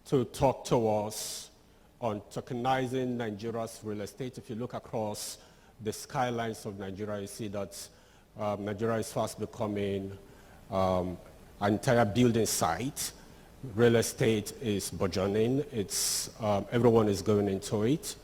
to talk to us on tokenizing Nigeria's real estate. If you look across the skylines of Nigeria, you see that Nigeria is fast becoming an entire building site. Real estate is burgeoning. Everyone is going into it.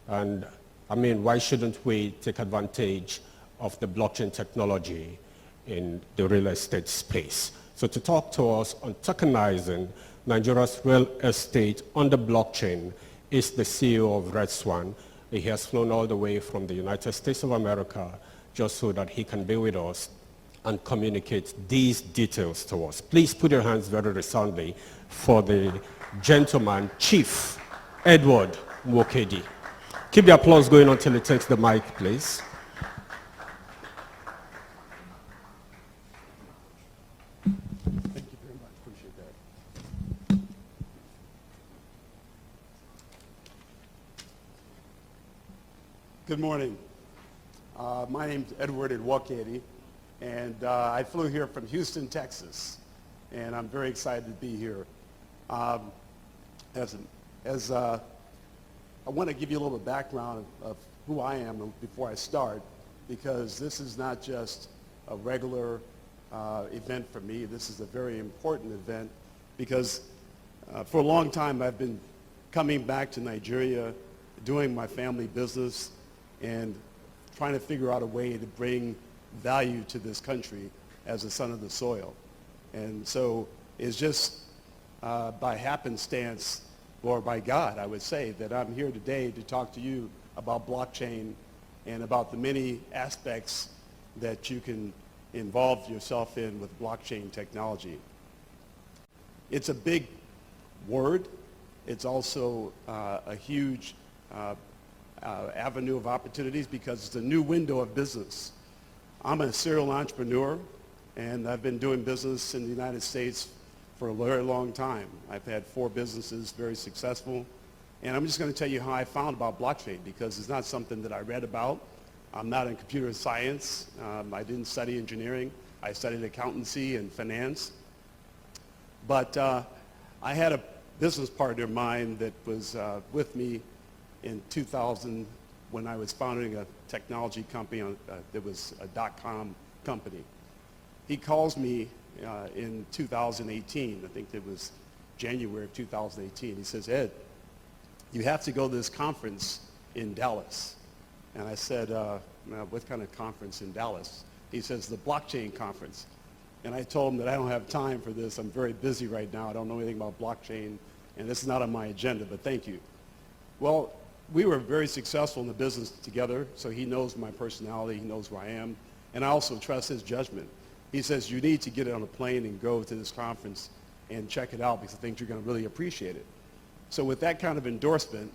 And I mean, why shouldn't we take advantage of the blockchain technology in the real estate space? So to talk to us on tokenizing Nigeria's real estate on the blockchain is the CEO of RedSwan. He has flown all the way from the United States of America just so that he can be with us and communicate these details to us. Please put your hands very resoundingly for the gentleman, Chief Edward Nwokedi. Keep the applause going until he takes the mic, please. Thank you very much. Appreciate that. Good morning. My name's Edward Nwokedi, and I flew here from Houston, Texas, and I'm very excited to be here. I want to give you a little background of who I am before I start, because this is not just a regular event for me. This is a very important event because for a long time I've been coming back to Nigeria, doing my family business, and trying to figure out a way to bring value to this country as a son of the soil. And so it's just by happenstance, or by God, I would say, that I'm here today to talk to you about blockchain and about the many aspects that you can involve yourself in with blockchain technology. It's a big word. It's also a huge avenue of opportunities because it's a new window of business. I'm a serial entrepreneur, and I've been doing business in the United States for a very long time. I've had 4 businesses, very successful. And I'm just going to tell you how I found about blockchain, because it's not something that I read about. I'm not in computer science. I didn't study engineering. I studied accountancy and finance. But I had a business partner of mine that was with me in 2000 when I was founding a technology company that was a .com company. He calls me in 2018, I think it was January of 2018. He says, "Ed, you have to go to this conference in Dallas." And I said, "What kind of conference in Dallas?" He says, "The blockchain conference." And I told him that I don't have time for this. I'm very busy right now. I don't know anything about blockchain, and this is not on my agenda, but thank you. Well, we were very successful in the business together, so he knows my personality, he knows who I am, and I also trust his judgment. He says, "You need to get on a plane and go to this conference and check it out because I think you're going to really appreciate it." So with that kind of endorsement,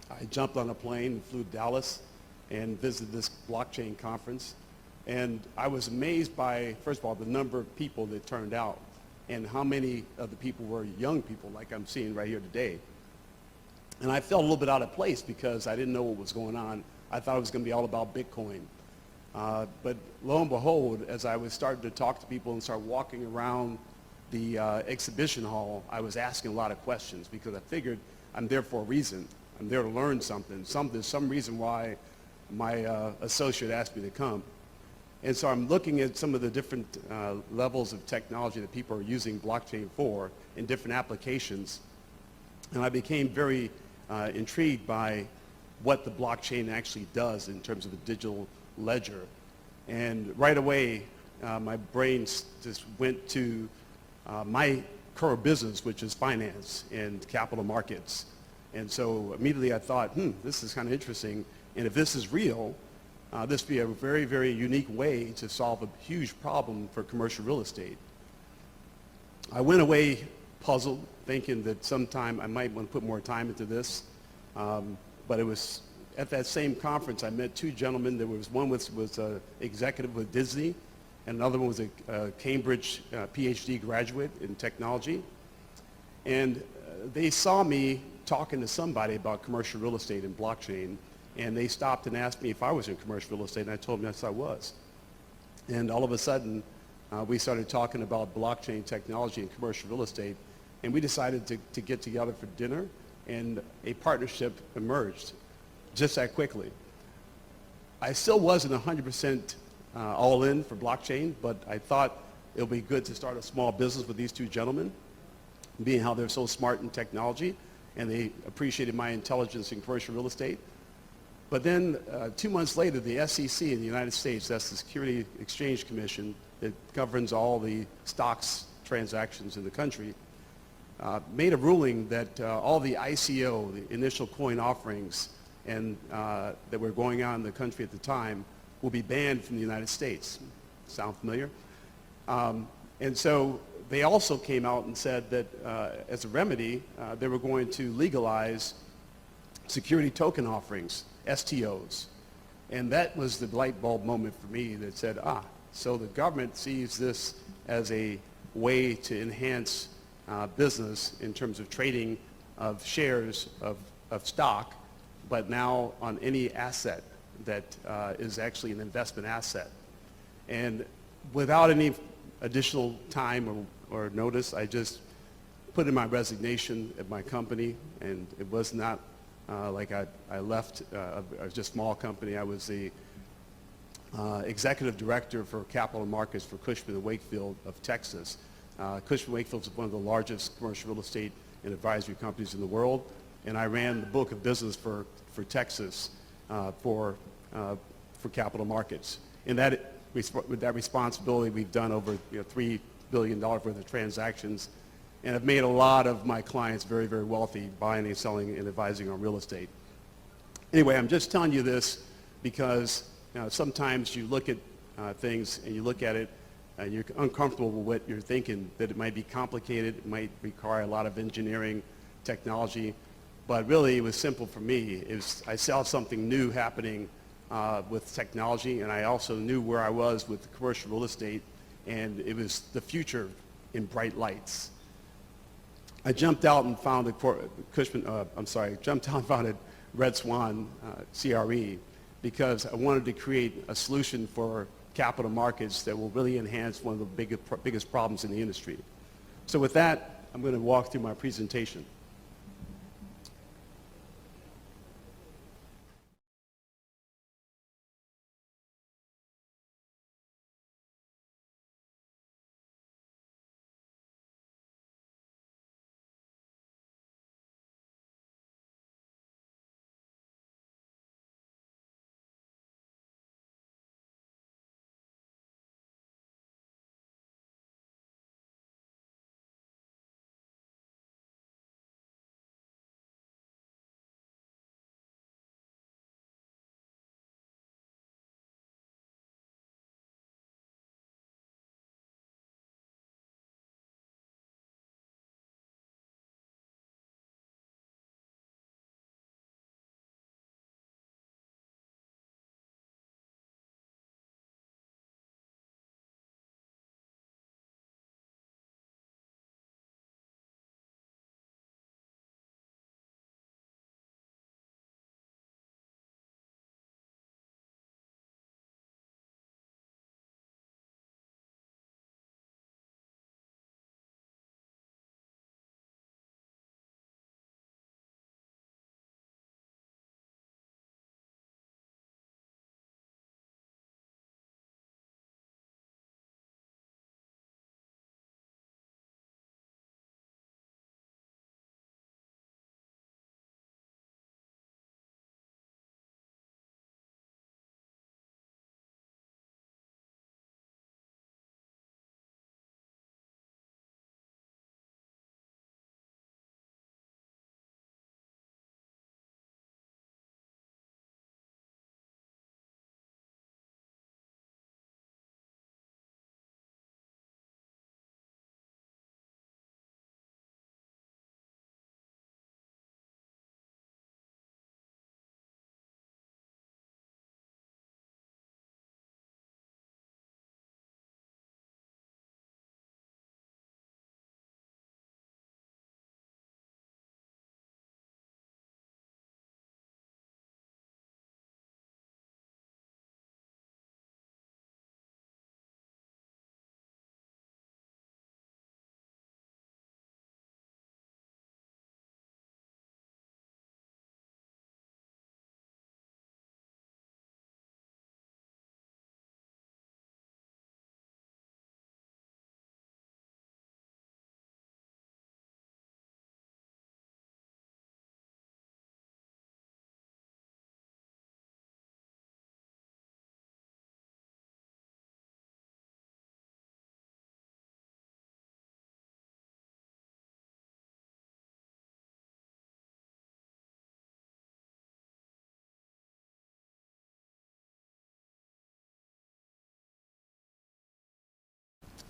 I jumped on a plane and flew to Dallas and visited this blockchain conference. And I was amazed by, first of all, the number of people that turned out and how many of the people were young people like I'm seeing right here today. And I felt a little bit out of place because I didn't know what was going on. I thought it was going to be all about Bitcoin. But lo and behold, as I was starting to talk to people and start walking around the exhibition hall, I was asking a lot of questions because I figured I'm there for a reason. I'm there to learn something. There's some reason why my associate asked me to come. And so I'm looking at some of the different levels of technology that people are using blockchain for in different applications. And I became very intrigued by what the blockchain actually does in terms of the digital ledger. And right away, my brain just went to my core business, which is finance and capital markets. And so immediately I thought, this is kind of interesting. And if this is real, this would be a very, very unique way to solve a huge problem for commercial real estate. I went away puzzled, thinking that sometime I might want to put more time into this. But it was at that same conference, I met 2 gentlemen. There was one was an executive with Disney, and another one was a Cambridge PhD graduate in technology. And they saw me talking to somebody about commercial real estate and blockchain, and they stopped and asked me if I was in commercial real estate, and I told them yes, I was. And all of a sudden, we started talking about blockchain technology and commercial real estate, and we decided to get together for dinner, and a partnership emerged just that quickly. I still wasn't 100% all in for blockchain, but I thought it would be good to start a small business with these two gentlemen, being how they're so smart in technology, and they appreciated my intelligence in commercial real estate. But then 2 months later, the SEC in the United States, that's the Security Exchange Commission that governs all the stocks transactions in the country, made a ruling that all the ICO, the initial coin offerings, and that were going on in the country at the time will be banned from the United States. Sound familiar? And so they also came out and said that as a remedy, they were going to legalize security token offerings, STOs. And that was the light bulb moment for me that said, so the government sees this as a way to enhance business in terms of trading of shares of stock, but now on any asset that is actually an investment asset. And without any additional time or notice, I just put in my resignation at my company, and it was not like I left just a small company. I was the executive director for capital markets for Cushman & Wakefield of Texas. Cushman & Wakefield is one of the largest commercial real estate and advisory companies in the world, and I ran the book of business for Texas for capital markets. And with that responsibility, we've done over $3 billion worth of transactions, and have made a lot of my clients very, very wealthy buying and selling and advising on real estate. Anyway, I'm just telling you this because sometimes you look at things and you look at it and you're uncomfortable with what you're thinking, that it might be complicated, it might require a lot of engineering, technology, but really it was simple for me. I saw something new happening with technology, and I also knew where I was with commercial real estate, and it was the in bright lights. I jumped out and founded RedSwan CRE because I wanted to create a solution for capital markets that will really enhance one of the biggest problems in the industry. So with that, I'm going to walk through my presentation.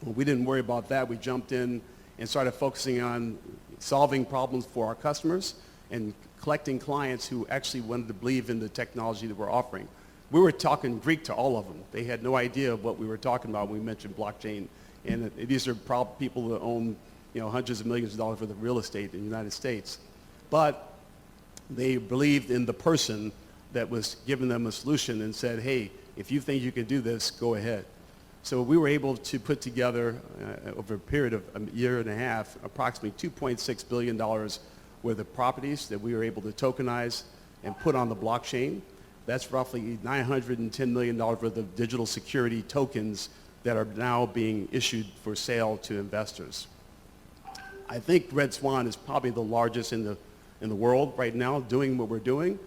When we didn't worry about that, we jumped in and started focusing on solving problems for our customers and collecting clients who actually wanted to believe in the technology that we're offering. We were talking Greek to all of them. They had no idea of what we were talking about when we mentioned blockchain. And these are people that own hundreds of millions of dollars worth of real estate in the United States. But they believed in the person that was giving them a solution and said, hey, if you think you can do this, go ahead. So we were able to put together, over a period of a year and a half, approximately $2.6 billion worth of properties that we were able to tokenize and put on the blockchain. That's roughly $910 million worth of digital security tokens that are now being issued for sale to investors. I think RedSwan is probably the largest in the world right now doing what we're doing,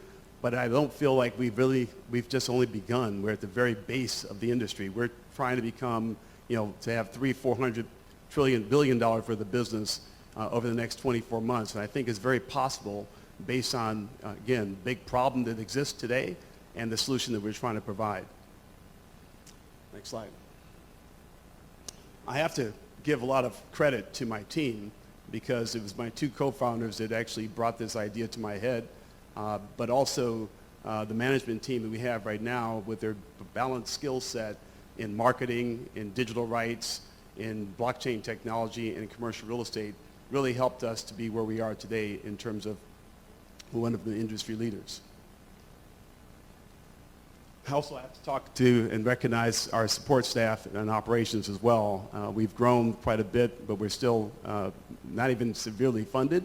but I don't feel like we've just only begun. We're at the very base of the industry. We're trying to become, to have $300-400 billion worth of business over the next 24 months. And I think it's very possible based on, again, big problem that exists today and the solution that we're trying to provide. Next slide. I have to give a lot of credit to my team because it was my two co-founders that actually brought this idea to my head, but also the management team that we have right now with their balanced skill set in marketing, in digital rights, in blockchain technology, and in commercial real estate really helped us to be where we are today in terms of one of the industry leaders. I also have to talk to and recognize our support staff and operations as well. We've grown quite a bit, but we're still not even severely funded.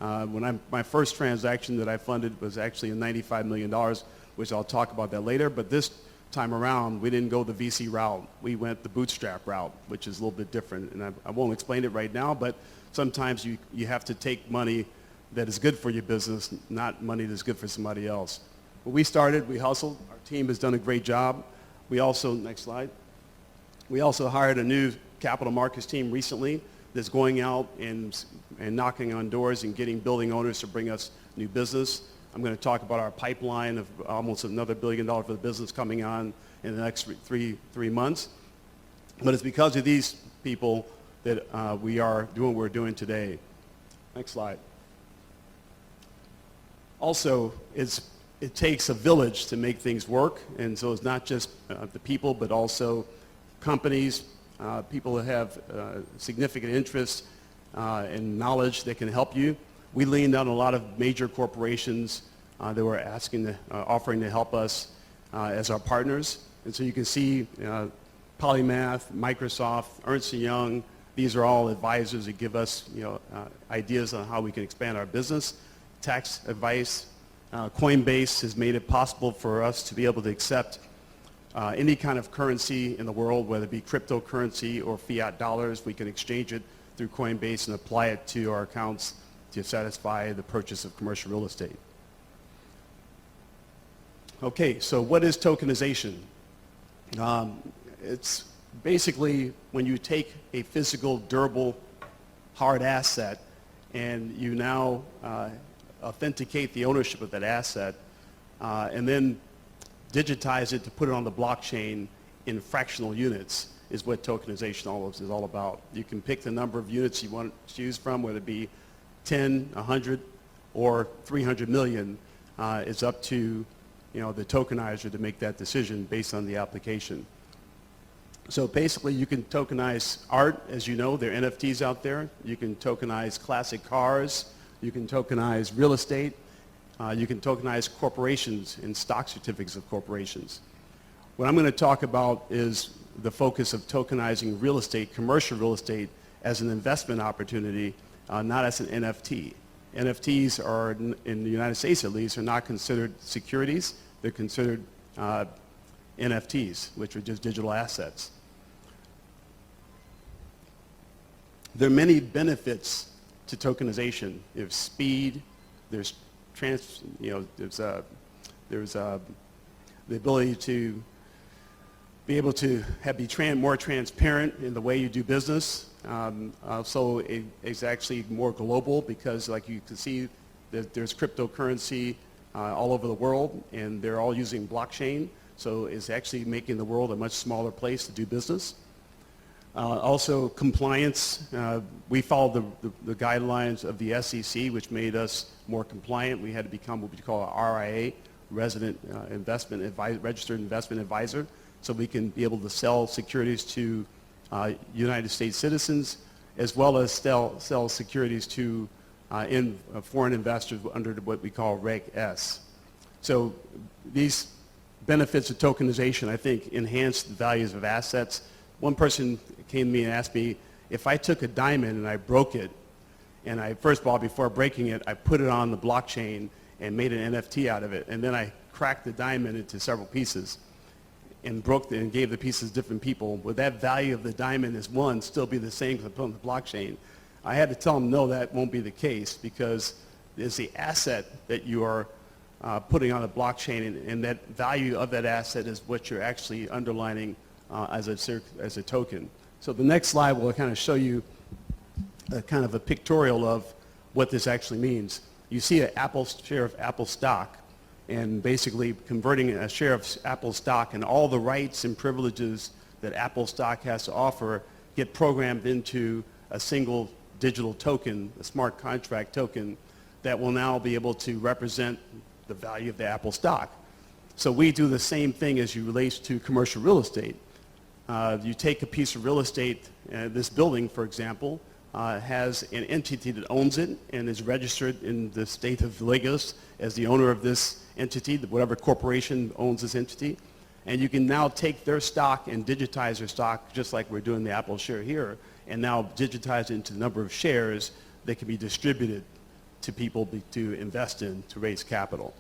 My first transaction that I funded was actually $95 million, which I'll talk about that later. But this time around, we didn't go the VC route. We went the bootstrap route, which is a little bit different. And I won't explain it right now, but sometimes you have to take money that is good for your business, not money that's good for somebody else. When we started, we hustled. Our team has done a great job. We also, next slide, we also hired a new capital markets team recently that's going out and knocking on doors and getting building owners to bring us new business. I'm going to talk about our pipeline of almost another $1 billion for the business coming on in the next three months. But it's because of these people that we are doing what we're doing today. Next slide. Also, it takes a village to make things work, and so it's not just the people, but also companies, people that have significant interest and knowledge that can help you. We leaned on a lot of major corporations that were offering to help us as our partners. And so you can see Polymath, Microsoft, Ernst & Young. These are all advisors that give us ideas on how we can expand our business. Tax advice. Coinbase has made it possible for us to be able to accept any kind of currency in the world, whether it be cryptocurrency or fiat dollars. We can exchange it through Coinbase and apply it to our accounts to satisfy the purchase of commercial real estate. Okay, so what is tokenization? It's basically when you take a physical, durable, hard asset and you now authenticate the ownership of that asset and then digitize it to put it on the blockchain in fractional units is what tokenization is all about. You can pick the number of units you want to choose from, whether it be 10, 100, or 300 million. It's up to the tokenizer to make that decision based on the application. So basically, you can tokenize art. As you know, there are NFTs out there. You can tokenize classic cars. You can tokenize real estate. You can tokenize corporations and stock certificates of corporations. What I'm going to talk about is the focus of tokenizing real estate, commercial real estate, as an investment opportunity, not as an NFT. NFTs are, in the United States at least, are not considered securities. They're considered NFTs, which are just digital assets. There are many benefits to tokenization. There's speed. There's the ability to be able to be more transparent in the way you do business. Also, it's actually more global because, like you can see, there's cryptocurrency all over the world, and they're all using blockchain. So it's actually making the world a much smaller place to do business. Also compliance. We followed the guidelines of the SEC, which made us more compliant. We had to become what we call a RIA, registered investment advisor, so we can be able to sell securities to United States citizens, as well as sell securities to foreign investors under what we call Reg S. So these benefits of tokenization, I think, enhance the values of assets. One person came to me and asked me, if I took a diamond and I broke it, and first of all, before breaking it, I put it on the blockchain and made an NFT out of it, and then I cracked the diamond into several pieces and and gave the pieces to different people, would that value of the diamond as one still be the same as on the blockchain? I had to tell them, no, that won't be the case, because it's the asset that you are putting on a blockchain, and that value of that asset is what you're actually underlining as a token. So the next slide will kind of show you kind of a pictorial of what this actually means. You see a share of Apple stock, and basically converting a share of Apple stock and all the rights and privileges that Apple stock has to offer get programmed into a single digital token, a smart contract token, that will now be able to represent the value of the Apple stock. So we do the same thing as you relates to commercial real estate. You take a piece of real estate, this building, for example, has an entity that owns it and is registered in the state of Lagos as the owner of this entity, whatever corporation owns this entity. And you can now take their stock and digitize their stock, just like we're doing the Apple share here, and now digitize it into the number of shares that can be distributed to people to invest in, to raise capital.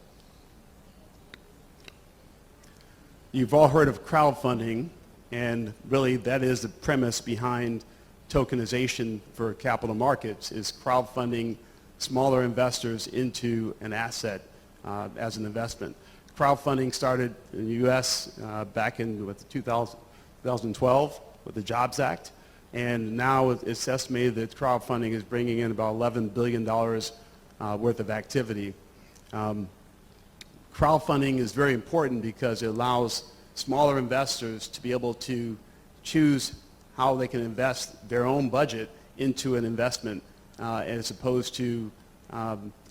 You've all heard of crowdfunding, and really that is the premise behind tokenization for capital markets, is crowdfunding smaller investors into an asset as an investment. Crowdfunding started in the U.S. Back in 2012 with the Jobs Act, and now it's estimated that crowdfunding is bringing in about $11 billion worth of activity. Crowdfunding is very important because it allows smaller investors to be able to choose how they can invest their own budget into an investment as opposed to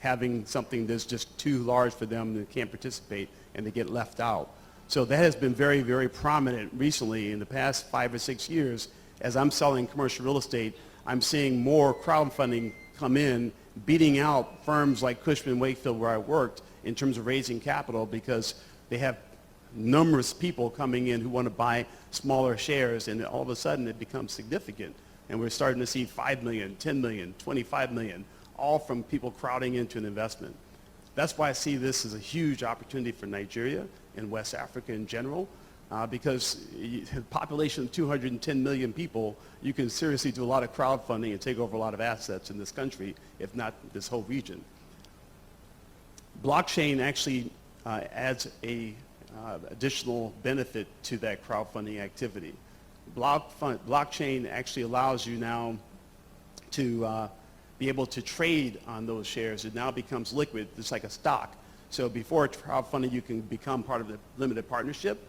having something that's just too large for them and can't participate and they get left out. So that has been very, very prominent recently in the past 5 or 6 years. As I'm selling commercial real estate, I'm seeing more crowdfunding come in, beating out firms like Cushman & Wakefield where I worked in terms of raising capital, because they have numerous people coming in who want to buy smaller shares, and all of a sudden it becomes significant. And we're starting to see 5 million, 10 million, 25 million, all from people crowding into an investment. That's why I see this as a huge opportunity for Nigeria and West Africa in general, because a population of 210 million people, you can seriously do a lot of crowdfunding and take over a lot of assets in this country, if not this whole region. Blockchain actually adds a additional benefit to that crowdfunding activity. Blockchain actually allows you now to be able to trade on those shares. It now becomes liquid, just like a stock. So before crowdfunding, you can become part of the limited partnership,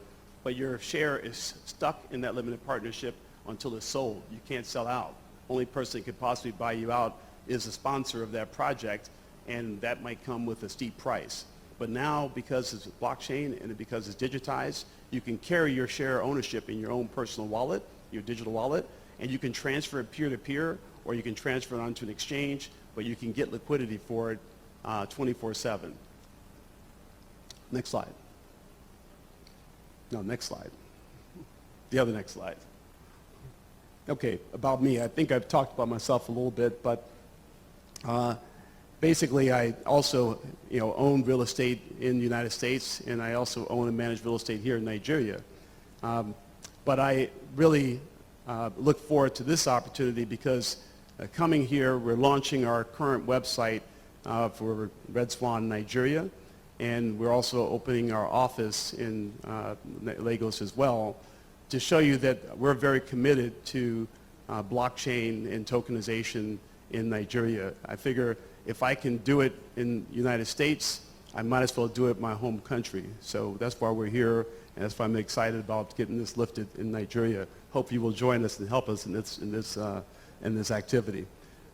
but your share is stuck in that limited partnership until it's sold. You can't sell out. Only person that could possibly buy you out is the sponsor of that project, and that might come with a steep price. But now, because it's blockchain and because it's digitized, you can carry your share ownership in your own personal wallet, your digital wallet, and you can transfer it peer-to-peer, or you can transfer it onto an exchange, but you can get liquidity for it 24/7. Next slide. No, next slide. The other next slide. Okay, about me. I think I've talked about myself a little bit, but basically I also own real estate in the United States, and I also own and manage real estate here in Nigeria. But I really look forward to this opportunity because coming here, we're launching our current website for RedSwan Nigeria, and we're also opening our office in Lagos as well, to show you that we're very committed to blockchain and tokenization in Nigeria. I figure if I can do it in the United States, I might as well do it in my home country. So that's why we're here, and that's why I'm excited about getting this lifted in Nigeria. Hope you will join us and help us in this activity.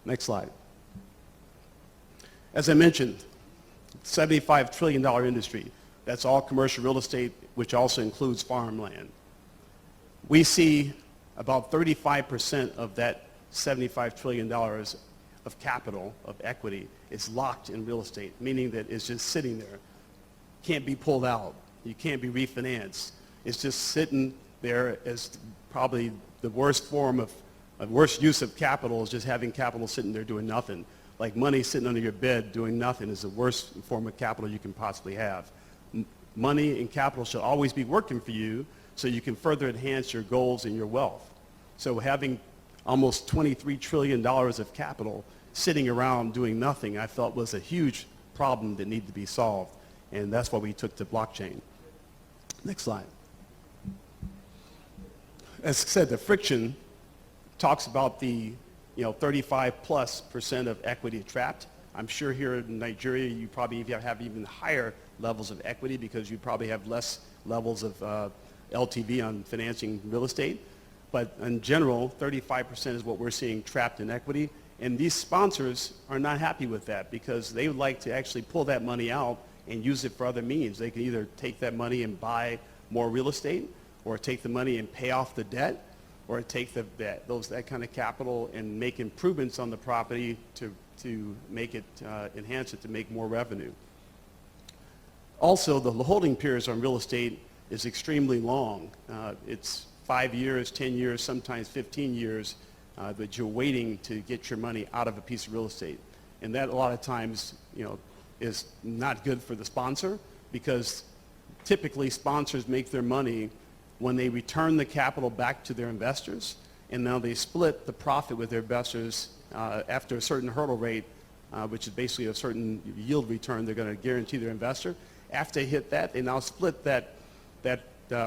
Next slide. As I mentioned, $75 trillion industry. That's all commercial real estate, which also includes farmland. We see about 35% of that $75 trillion of capital, of equity, is locked in real estate, meaning that it's just sitting there. Can't be pulled out. You can't be refinanced. It's just sitting there as probably the worst form of worst use of capital is just having capital sitting there doing nothing. Like money sitting under your bed doing nothing is the worst form of capital you can possibly have. Money and capital should always be working for you so you can further enhance your goals and your wealth. So having almost $23 trillion of capital sitting around doing nothing, I felt was a huge problem that needed to be solved. And that's why we took to blockchain. Next slide. As I said, the friction talks about the 35+% of equity trapped. I'm sure here in Nigeria you probably have even higher levels of equity because you probably have less levels of LTV on financing real estate. But in general, 35% is what we're seeing trapped in equity. And these sponsors are not happy with that because they would like to actually pull that money out and use it for other means. They can either take that money and buy more real estate, or take the money and pay off the debt, or take that kind of capital and make improvements on the property to make it, enhance it to make more revenue. Also, the holding periods on real estate is extremely long. It's 5 years, 10 years, sometimes 15 years that you're waiting to get your money out of a piece of real estate. And that a lot of times, is not good for the sponsor because typically sponsors make their money when they return the capital back to their investors, and now they split the profit with their investors after a certain hurdle rate, which is basically a certain yield return they're going to guarantee their investor. After they hit that, they now split that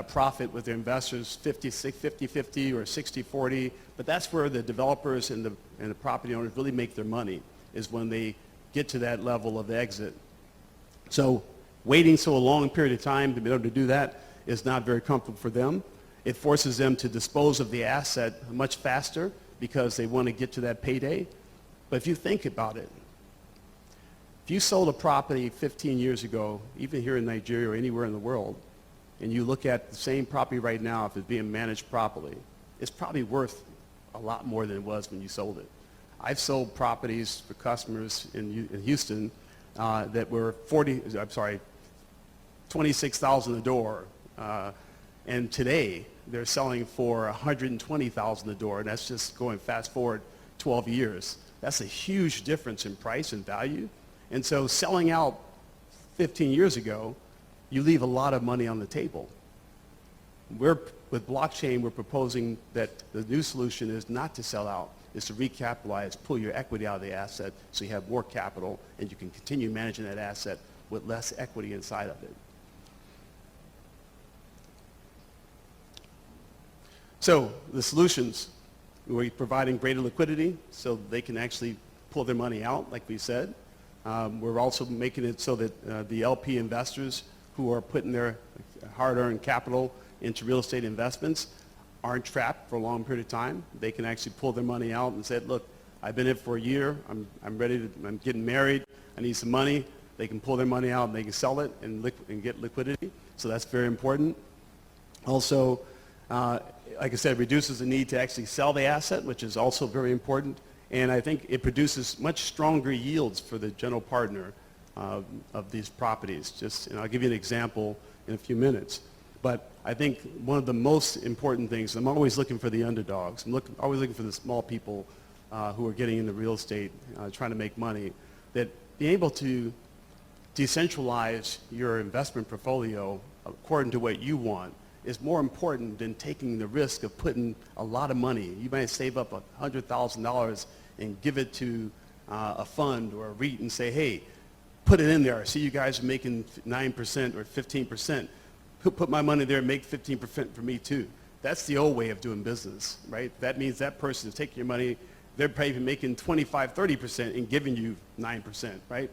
profit with their investors 50-50 or 60-40, but that's where the developers and the property owners really make their money, is when they get to that level of exit. So waiting so a long period of time to be able to do that is not very comfortable for them. It forces them to dispose of the asset much faster because they want to get to that payday. But if you think about it, if you sold a property 15 years ago, even here in Nigeria or anywhere in the world, and you look at the same property right now, if it's being managed properly, it's probably worth a lot more than it was when you sold it. I've sold properties for customers in Houston that were $26,000 a door, and today they're selling for $120,000 a door, and that's just going fast forward 12 years. That's a huge difference in price and value. And so selling out 15 years ago, you leave a lot of money on the table. With blockchain, we're proposing that the new solution is not to sell out, is to recapitalize, pull your equity out of the asset so you have more capital and you can continue managing that asset with less equity inside of it. So the solutions, we're providing greater liquidity so they can actually pull their money out, like we said. We're also making it so that the LP investors who are putting their hard-earned capital into real estate investments aren't trapped for a long period of time. They can actually pull their money out and say, look, I've been in it for a year, I'm getting married, I need some money. They can pull their money out and they can sell it and get liquidity. So that's very important. Also, like I said, it reduces the need to actually sell the asset, which is also very important. And I think it produces much stronger yields for the general partner of these properties. I'll give you an example in a few minutes. But I think one of the most important things, I'm always looking for the underdogs. I'm always looking for the small people who are getting into real estate, trying to make money, that being able to decentralize your investment portfolio according to what you want is more important than taking the risk of putting a lot of money. You might save up $100,000 and give it to a fund or a REIT and say, hey, put it in there. I see you guys are making 9% or 15%. Put my money there and make 15% for me too. That's the old way of doing business, right? That means that person is taking your money, they're probably making 25, 30% and giving you 9%, right?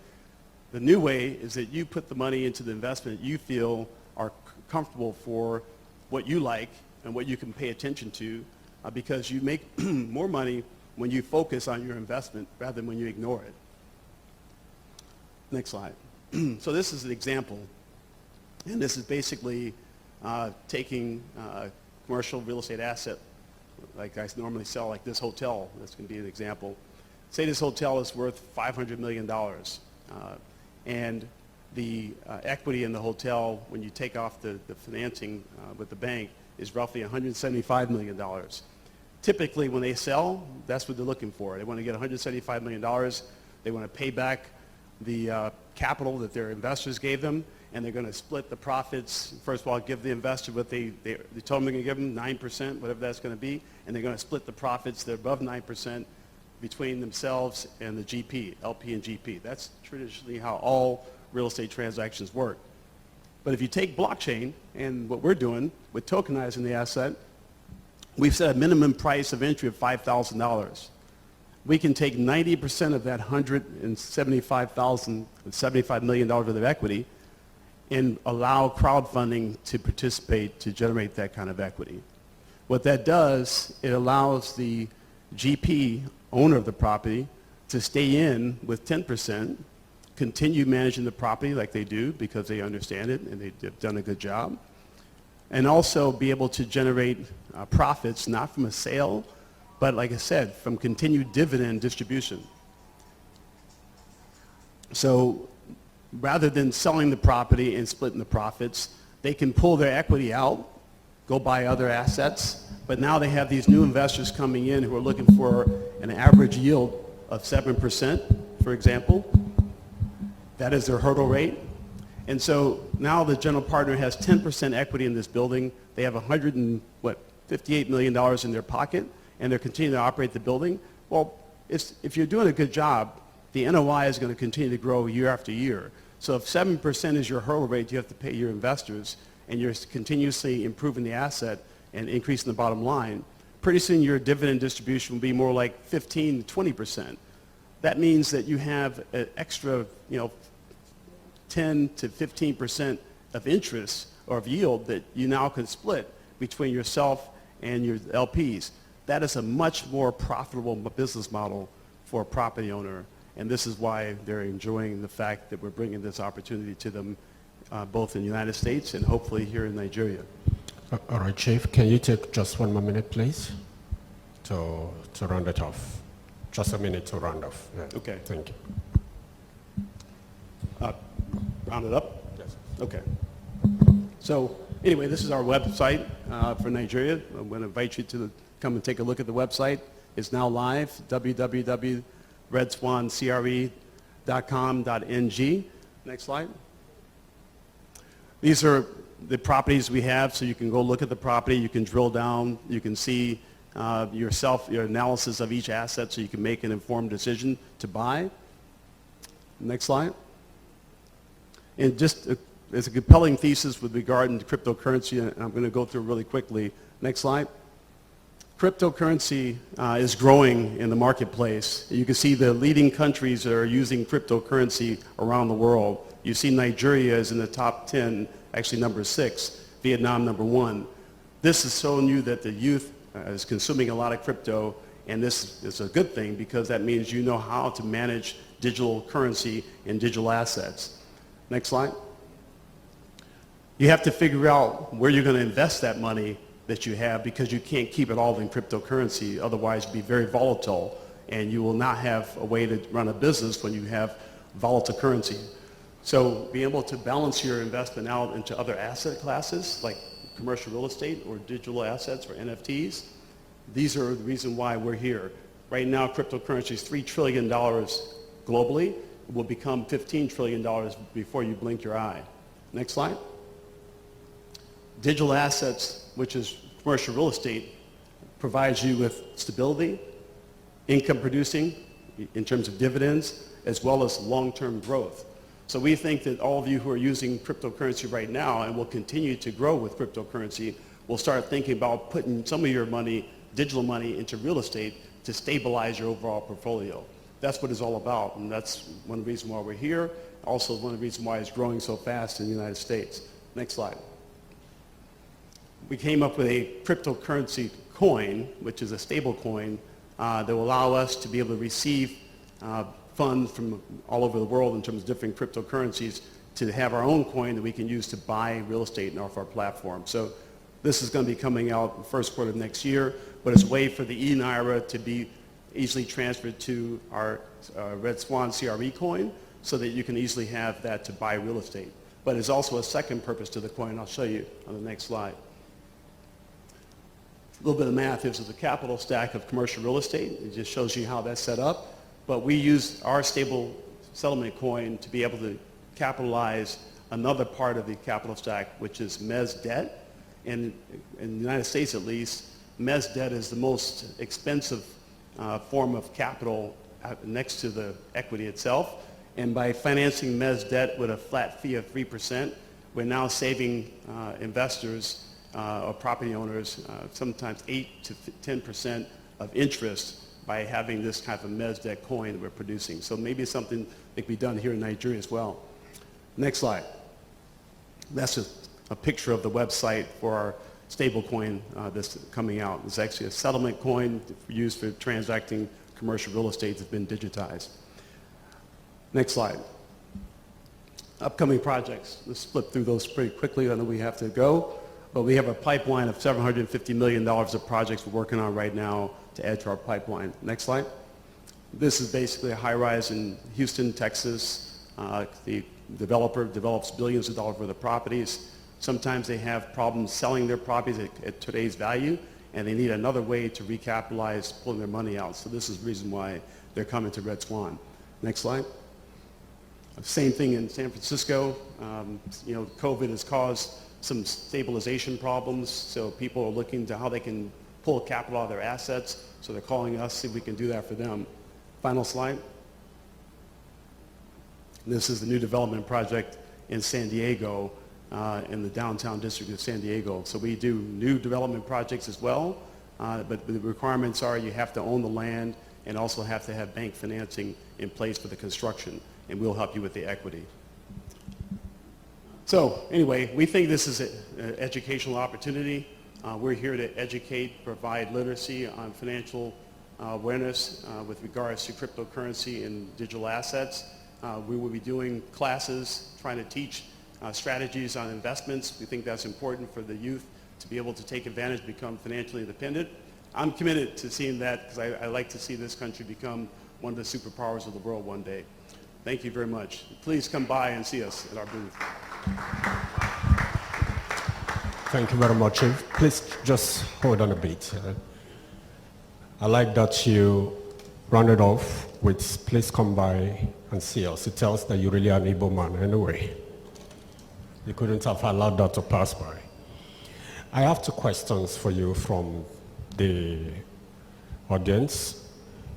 The new way is that you put the money into the investment you feel are comfortable for what you like and what you can pay attention to, because you make more money when you focus on your investment rather than when you ignore it. Next slide. So this is an example, and this is basically taking a commercial real estate asset like I normally sell, like this hotel. This can be an example. Say this hotel is worth $500 million, and the equity in the hotel, when you take off the financing with the bank, is roughly $175 million. Typically, when they sell, that's what they're looking for. They want to get $175 million. They want to pay back the capital that their investors gave them, and they're going to split the profits. First of all, give the investor what they told them they're going to give them, 9%, whatever that's going to be, and they're going to split the profits that are above 9% between themselves and the GP, LP and GP. That's traditionally how all real estate transactions work. But if you take blockchain and what we're doing with tokenizing the asset, we've set a minimum price of entry of $5,000. We can take 90% of that $175 million worth of equity and allow crowdfunding to participate to generate that kind of equity. What that does, it allows the GP, owner of the property, to stay in with 10%, continue managing the property like they do because they understand it and they've done a good job, and also be able to generate profits not from a sale, but like I said, from continued dividend distribution. So rather than selling the property and splitting the profits, they can pull their equity out, go buy other assets, but now they have these new investors coming in who are looking for an average yield of 7%, for example. That is their hurdle rate. And so now the general partner has 10% equity in this building. They have $58 million in their pocket, and they're continuing to operate the building. Well, if you're doing a good job, the NOI is going to continue to grow year after year. So if 7% is your hurdle rate you have to pay your investors, and you're continuously improving the asset and increasing the bottom line, pretty soon your dividend distribution will be more like 15 to 20%. That means that you have an extra, 10 to 15% of interest or of yield that you now can split between yourself and your LPs. That is a much more profitable business model for a property owner, and this is why they're enjoying the fact that we're bringing this opportunity to them both in the United States and hopefully here in Nigeria. All right, Chief, can you take just 1 more minute, please, to round it off? Just a minute to round off. Yeah. Okay. Thank you. Round it up? Yes. Okay. So anyway, this is our website for Nigeria. I'm going to invite you to come and take a look at the website. It's now live, www.RedSwanCRE.com.ng. Next slide. These are the properties we have, so you can go look at the property, you can drill down, you can see your analysis of each asset so you can make an informed decision to buy. Next slide. And just there's a compelling thesis with regard to cryptocurrency, and I'm going to go through really quickly. Next slide. Cryptocurrency is growing in the marketplace. You can see the leading countries that are using cryptocurrency around the world. You see Nigeria is in the top 10, actually number 6, Vietnam number 1. This is so new that the youth is consuming a lot of crypto, and this is a good thing because that means you know how to manage digital currency and digital assets. Next slide. You have to figure out where you're going to invest that money that you have because you can't keep it all in cryptocurrency. Otherwise, it'll be very volatile, and you will not have a way to run a business when you have volatile currency. So being able to balance your investment out into other asset classes like commercial real estate or digital assets or NFTs, these are the reason why we're here. Right now, cryptocurrency is $3 trillion globally. It will become $15 trillion before you blink your eye. Next slide. Digital assets, which is commercial real estate, provides you with stability, income producing in terms of dividends, as well as long-term growth. So we think that all of you who are using cryptocurrency right now and will continue to grow with cryptocurrency will start thinking about putting some of your money, digital money, into real estate to stabilize your overall portfolio. That's what it's all about, and that's one of the reasons why we're here. Also, one of the reasons why it's growing so fast in the United States. Next slide. We came up with a cryptocurrency coin, which is a stable coin that will allow us to be able to receive funds from all over the world in terms of different cryptocurrencies to have our own coin that we can use to buy real estate off our platform. So this is going to be coming out in the first quarter of next year, but it's a way for the e-Naira to be easily transferred to our RedSwan CRE coin so that you can easily have that to buy real estate. But there's also a second purpose to the coin I'll show you on the next slide. A little bit of math. This is a capital stack of commercial real estate. It just shows you how that's set up. But we use our stable settlement coin to be able to capitalize another part of the capital stack, which is mezz debt. And in the United States, at least, mezz debt is the most expensive form of capital next to the equity itself. And by financing mezz debt with a flat fee of 3%, we're now saving investors or property owners sometimes 8 to 10% of interest by having this kind of mezz debt coin that we're producing. So maybe it's something that can be done here in Nigeria as well. Next slide. That's a picture of the website for our stable coin that's coming out. It's actually a settlement coin used for transacting commercial real estate that's been digitized. Next slide. Upcoming projects. Let's flip through those pretty quickly. I know we have to go. But we have a pipeline of $750 million of projects we're working on right now to add to our pipeline. Next slide. This is basically a high-rise in Houston, Texas. The developer develops billions of dollars worth of properties. Sometimes they have problems selling their properties at today's value, and they need another way to recapitalize, pulling their money out. So this is the reason why they're coming to RedSwan. Next slide. Same thing in San Francisco. COVID has caused some stabilization problems, so people are looking to how they can pull capital out of their assets, so they're calling us, see if we can do that for them. Final slide. This is the new development project in San Diego, in the downtown district of San Diego. So we do new development projects as well, but the requirements are you have to own the land and also have to have bank financing in place for the construction, and we'll help you with the equity. So anyway, we think this is an educational opportunity. We're here to educate, provide literacy on financial awareness with regards to cryptocurrency and digital assets. We will be doing classes trying to teach strategies on investments. We think that's important for the youth to be able to take advantage, become financially independent. I'm committed to seeing that because I like to see this country become one of the superpowers of the world one day. Thank you very much. Please come by and see us at our booth. Thank you very much. Please just hold on a bit. I like that you rounded off with please come by and see us. It tells that you really are an able man anyway. You couldn't have allowed that to pass by. I have two questions for you from the audience.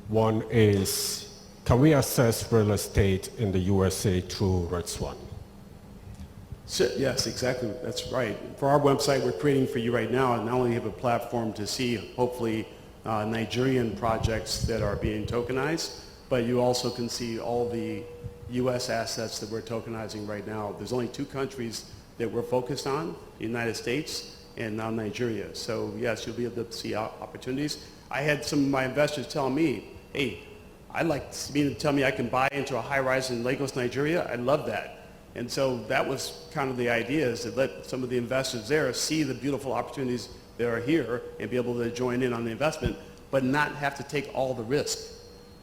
One is, can we access real estate in the USA through RedSwan? Yes, exactly. That's right. For our website, we're creating for you right now, and not only have a platform to see, hopefully, Nigerian projects that are being tokenized, but you also can see all the U.S. assets that we're tokenizing right now. There's only two countries that we're focused on, the United States and now Nigeria. So yes, you'll be able to see opportunities. I had some of my investors telling me, hey, I'd like to tell me I can buy into a high-rise in Lagos, Nigeria. I love that. And so that was kind of the idea, is to let some of the investors there see the beautiful opportunities that are here and be able to join in on the investment, but not have to take all the risk,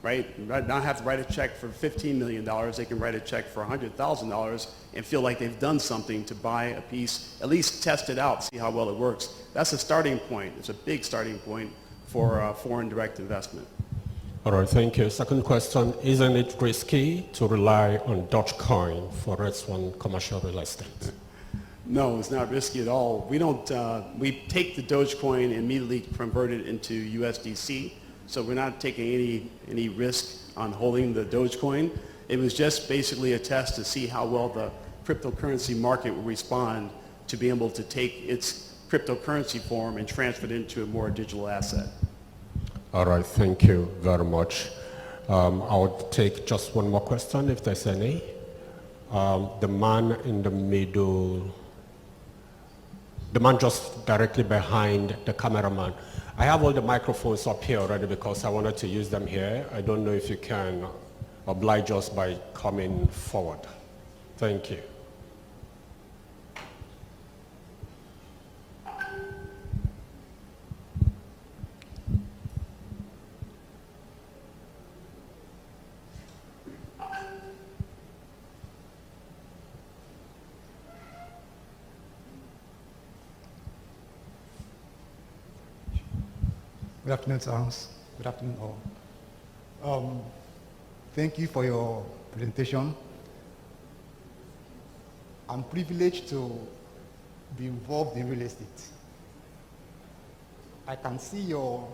right? Not have to write a check for $15 million. They can write a check for $100,000 and feel like they've done something to buy a piece, at least test it out, see how well it works. That's a starting point. It's a big starting point for foreign direct investment. All right, thank you. Second question, isn't it risky to rely on Dogecoin for RedSwan commercial real estate? No, it's not risky at all. We don't, we take the Dogecoin and immediately convert it into USDC. So we're not taking any risk on holding the Dogecoin. It was just basically a test to see how well the cryptocurrency market will respond to be able to take its cryptocurrency form and transfer it into a more digital asset. All right, thank you very much. I'll take just one more question if there's any. The man in the middle, the man just directly behind the cameraman. I have all the microphones up here already because I wanted to use them here. I don't know if you can oblige us by coming forward. Thank you. Good afternoon, Sounds. Good afternoon, all. Thank you for your presentation. I'm privileged to be involved in real estate. I can see your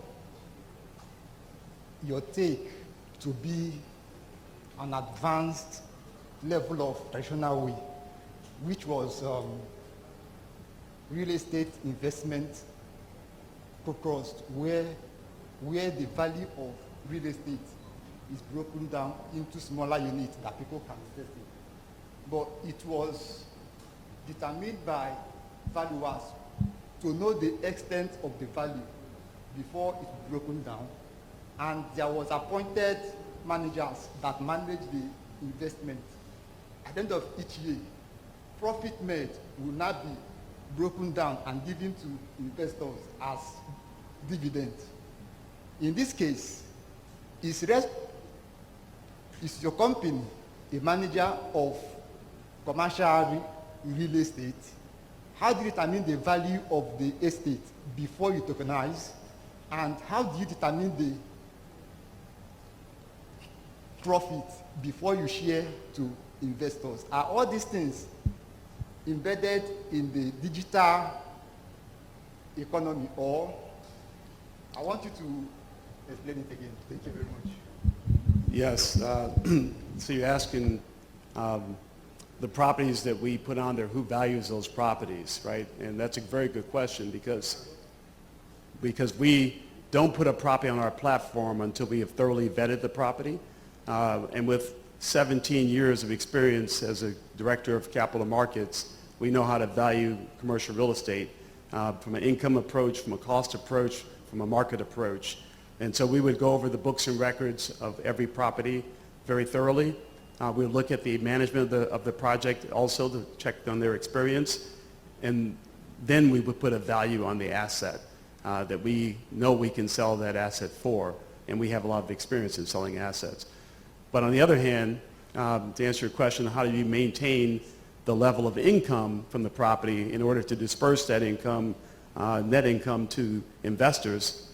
take to be an advanced level of traditional way, which was real estate investment focused, where the value of real estate is broken down into smaller units that people can invest in. But it was determined by valuers to know the extent of the value before it's broken down. And there was appointed managers that manage the investment. At the end of each year, profit made will not be broken down and given to investors as dividend. In this case, is your company a manager of commercial real estate? How do you determine the value of the estate before you tokenize? And how do you determine the profit before you share to investors? Are all these things embedded in the digital economy, or I want you to explain it again. Thank you very much. Yes, so you're asking the properties that we put on there, who values those properties, right? And that's a very good question because we don't put a property on our platform until we have thoroughly vetted the property. And with 17 years of experience as a director of capital markets, we know how to value commercial real estate from an income approach, from a cost approach, from a market approach. And so we would go over the books and records of every property very thoroughly. We would look at the management of the project also to check on their experience. And then we would put a value on the asset that we know we can sell that asset for. And we have a lot of experience in selling assets. But on the other hand, to answer your question, how do you maintain the level of income from the property in order to disperse that income, net income to investors?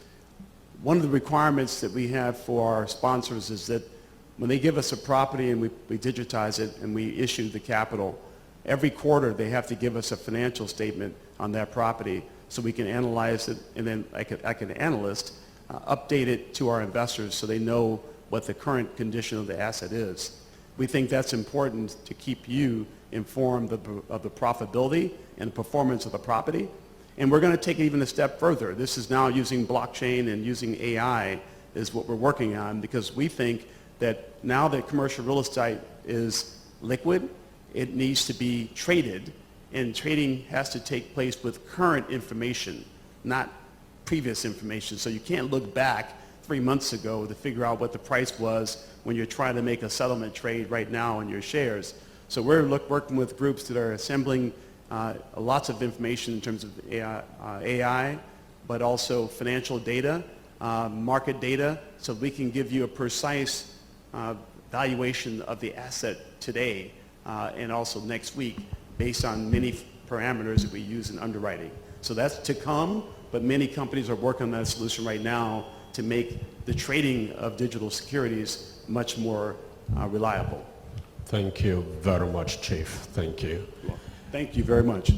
One of the requirements that we have for our sponsors is that when they give us a property and we digitize it and we issue the capital, every quarter they have to give us a financial statement on that property so we can analyze it, and then I can analyst update it to our investors so they know what the current condition of the asset is. We think that's important to keep you informed of the profitability and performance of the property. And we're going to take it even a step further. This is now using blockchain and using AI is what we're working on, because we think that now that commercial real estate is liquid, it needs to be traded, and trading has to take place with current information, not previous information. So you can't look back 3 months ago to figure out what the price was when you're trying to make a settlement trade right now on your shares. So we're working with groups that are assembling lots of information in terms of AI, but also financial data, market data, so we can give you a precise valuation of the asset today and also next week based on many parameters that we use in underwriting. So that's to come, but many companies are working on that solution right now to make the trading of digital securities much more reliable. Thank you very much, Chief. Thank you. Thank you very much.